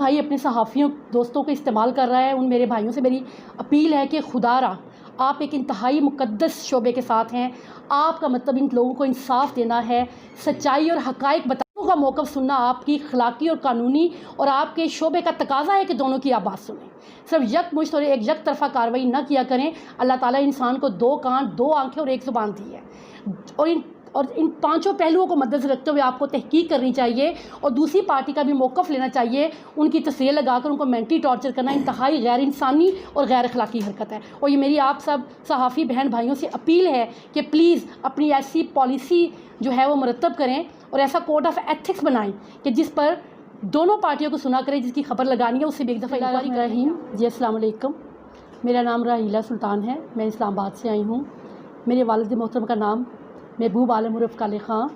بھائی اپنے صحافیوں دوستوں کو استعمال کر رہا ہے، ان میرے بھائیوں سے میری اپیل ہے کہ خدا را آپ ایک انتہائی مقدس شعبے کے ساتھ ہیں، آپ کا مطلب ان لوگوں کو انصاف دینا ہے، سچائی اور حقائق بتانے کا موقف سننا آپ کی اخلاقی اور قانونی اور آپ کے شعبے کا تقاضا ہے کہ دونوں کی آپ بات سنیں، صرف یک مشت اور ایک یک طرفہ کارروائی نہ کیا کریں۔ اللہ تعالیٰ انسان کو 2 کان، 2 آنکھیں اور 1 زبان دی ہے، اور ان 5 پہلوؤں کو مدنظر رکھتے ہوئے آپ کو تحقیق کرنی چاہیے اور دوسری پارٹی کا بھی موقف لینا چاہیے۔ ان کی تصویر لگا کر ان کو مینٹلی ٹارچر کرنا انتہائی غیر انسانی اور غیر اخلاقی حرکت ہے، اور یہ میری آپ سب صحافی بہن بھائیوں سے اپیل ہے کہ پلیز اپنی ایسی پالیسی جو ہے وہ مرتب کریں اور ایسا کوڈ آف ایتھکس بنائیں کہ جس پر دونوں پارٹیوں کو سنا کرے، جس کی خبر لگانی ہے اس سے بھی ایک دفعہ انکوائری کریں۔ جی السلام علیکم، میرا نام راحیلہ سلطان ہے، میں اسلام آباد سے آئی ہوں۔ میرے والد محترم کا نام محبوب عالم عرف کالے خان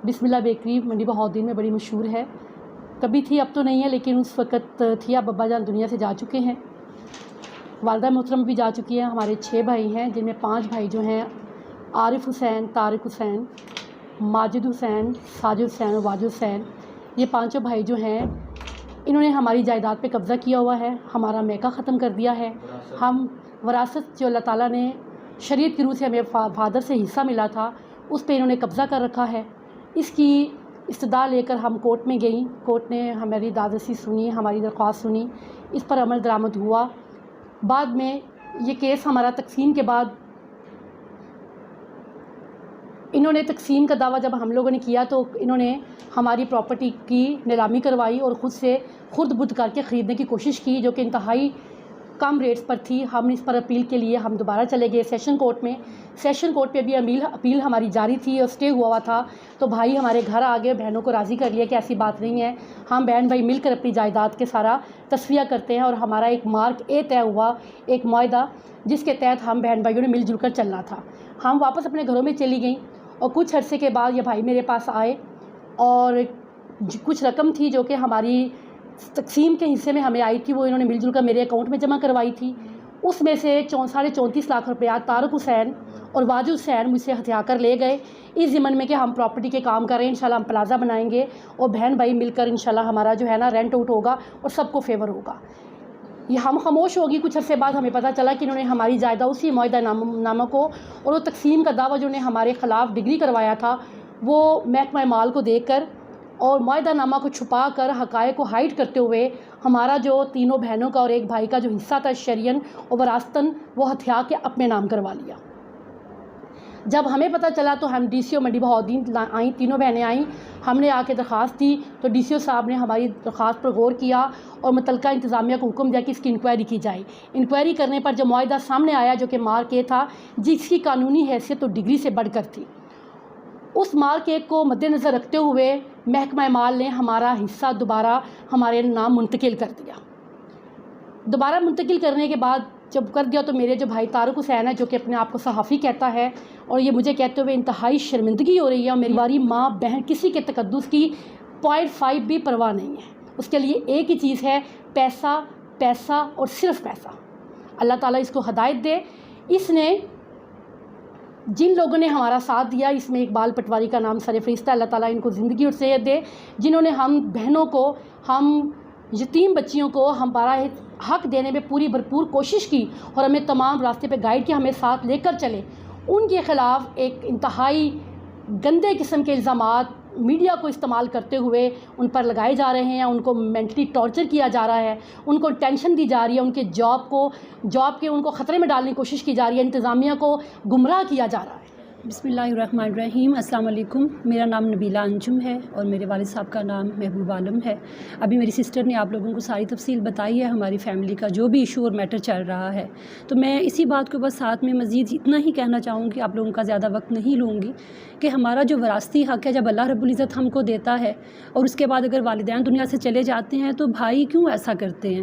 بسم اللہ بیکری منڈی بہاؤالدین میں بڑی مشہور ہے، کبھی تھی اب تو نہیں ہے لیکن اس وقت تھی، اب ابا جان دنیا سے جا چکے ہیں، والدہ محترم بھی جا چکی ہیں۔ ہمارے 6 بھائی ہیں جن میں 5 بھائی جو ہیں عارف حسین، طارق حسین، ماجد حسین، ساجد حسین اور واجد حسین، یہ 5 بھائی جو ہیں انہوں نے ہماری جائیداد پہ قبضہ کیا ہوا ہے، ہمارا میکہ ختم کر دیا ہے۔ ہم وراثت جو اللہ تعالیٰ نے شریعت کی روح سے ہمیں فادر سے حصہ ملا تھا اس پہ انہوں نے قبضہ کر رکھا ہے۔ اس کی استدعا لے کر ہم کورٹ میں گئیں، کورٹ نے ہماری دادرسی سنی، ہماری درخواست سنی، اس پر عمل درآمد ہوا۔ بعد میں یہ کیس ہمارا تقسیم کے بعد انہوں نے تقسیم کا دعویٰ جب ہم لوگوں نے کیا تو انہوں نے ہماری پراپرٹی کی نیلامی کروائی اور خود سے خرد بدھ کر کے خریدنے کی کوشش کی، جو کہ انتہائی کم ریٹس پر تھی۔ ہم اس پر اپیل کے لیے ہم دوبارہ چلے گئے سیشن کورٹ میں، سیشن کورٹ پہ بھی اپیل ہماری جاری تھی اور اسٹے ہوا تھا، تو بھائی ہمارے گھر آ گئے، بہنوں کو راضی کر لیا کہ ایسی بات نہیں ہے، ہم بہن بھائی مل کر اپنی جائیداد کے سارا تصفیہ کرتے ہیں، اور ہمارا ایک مارک اے طے ہوا، ایک معاہدہ جس کے تحت ہم بہن بھائیوں نے مل جل کر چلنا تھا۔ ہم واپس اپنے گھروں میں چلی گئیں اور کچھ عرصے کے بعد یہ بھائی میرے پاس آئے اور کچھ رقم تھی جو کہ ہماری تقسیم کے حصے میں ہمیں آئی تھی، وہ انہوں نے مل جل کر میرے اکاؤنٹ میں جمع کروائی تھی۔ اس میں سے 34.5 لاکھ روپیہ طارق حسین اور واجد حسین مجھ سے ہتھیا کر لے گئے، اس ضمن میں کہ ہم پراپرٹی کے کام کر رہے ہیں، انشاءاللہ ہم پلازہ بنائیں گے اور بہن بھائی مل کر انشاءاللہ ہمارا جو ہے نا رینٹ آؤٹ ہوگا اور سب کو فیور ہوگا۔ یہ ہم خاموش ہوگی، کچھ عرصے بعد ہمیں پتہ چلا کہ انہوں نے ہماری جائیداد اسی معاہدہ نامہ کو اور وہ تقسیم کا دعویٰ جو انہوں نے ہمارے خلاف ڈگری کروایا تھا وہ محکمہ مال کو دے کر اور معاہدہ نامہ کو چھپا کر حقائق کو ہائڈ کرتے ہوئے ہمارا جو 3 بہنوں کا اور 1 بھائی کا جو حصہ تھا شرعین اور وراثتاً وہ ہتھیا کے اپنے نام کروا لیا۔ جب ہمیں پتہ چلا تو ہم ڈی سی او منڈی بہاؤالدین آئیں، 3 بہنیں آئیں، ہم نے آ کے درخواست دی تو ڈی سی او صاحب نے ہماری درخواست پر غور کیا اور متعلقہ انتظامیہ کو حکم دیا کہ اس کی انکوائری کی جائے۔ انکوائری کرنے پر جو معاہدہ سامنے آیا جو کہ مارک اے تھا، جس کی قانونی حیثیت تو ڈگری سے بڑھ کر تھی، اس مارک اے کو مد نظر رکھتے ہوئے محکمہ مال نے ہمارا حصہ دوبارہ ہمارے نام منتقل کر دیا۔ دوبارہ منتقل کرنے کے بعد جب کر دیا تو میرے جو بھائی طارق حسین ہے جو کہ اپنے آپ کو صحافی کہتا ہے اور یہ مجھے کہتے ہوئے انتہائی شرمندگی ہو رہی ہے، اور میری باری ماں بہن کسی کے تقدس کی 0.5 بھی پرواہ نہیں ہے، اس کے لیے ایک ہی چیز ہے پیسہ، پیسہ اور صرف پیسہ۔ اللہ تعالیٰ اس کو ہدایت دے۔ اس نے جن لوگوں نے ہمارا ساتھ دیا، اس میں اقبال پٹواری کا نام سر فہرست ہے، اللہ تعالیٰ ان کو زندگی اور صحت دے، جنہوں نے ہم بہنوں کو، ہم یتیم بچیوں کو ہمارا حق دینے میں پوری بھرپور کوشش کی اور ہمیں تمام راستے پہ گائیڈ کیا، ہمیں ساتھ لے کر چلے۔ ان کے خلاف ایک انتہائی گندے قسم کے الزامات میڈیا کو استعمال کرتے ہوئے ان پر لگائے جا رہے ہیں، ان کو مینٹلی ٹارچر کیا جا رہا ہے، ان کو ٹینشن دی جا رہی ہے، ان کے جاب کے ان کو خطرے میں ڈالنے کی کوشش کی جا رہی ہے، انتظامیہ کو گمراہ کیا جا رہا ہے۔ بسم اللہ الرحمن الرحیم، السلام علیکم، میرا نام نبیلہ انجم ہے اور میرے والد صاحب کا نام محبوب عالم ہے۔ ابھی میری سسٹر نے آپ لوگوں کو ساری تفصیل بتائی ہے ہماری فیملی کا جو بھی ایشو اور میٹر چل رہا ہے، تو میں اسی بات کو بس ساتھ میں مزید اتنا ہی کہنا چاہوں گی، آپ لوگوں کا زیادہ وقت نہیں لوں گی، کہ ہمارا جو وراثتی حق ہے جب اللہ رب العزت ہم کو دیتا ہے اور اس کے بعد اگر والدین دنیا سے چلے جاتے ہیں تو بھائی کیوں ایسا کرتے ہیں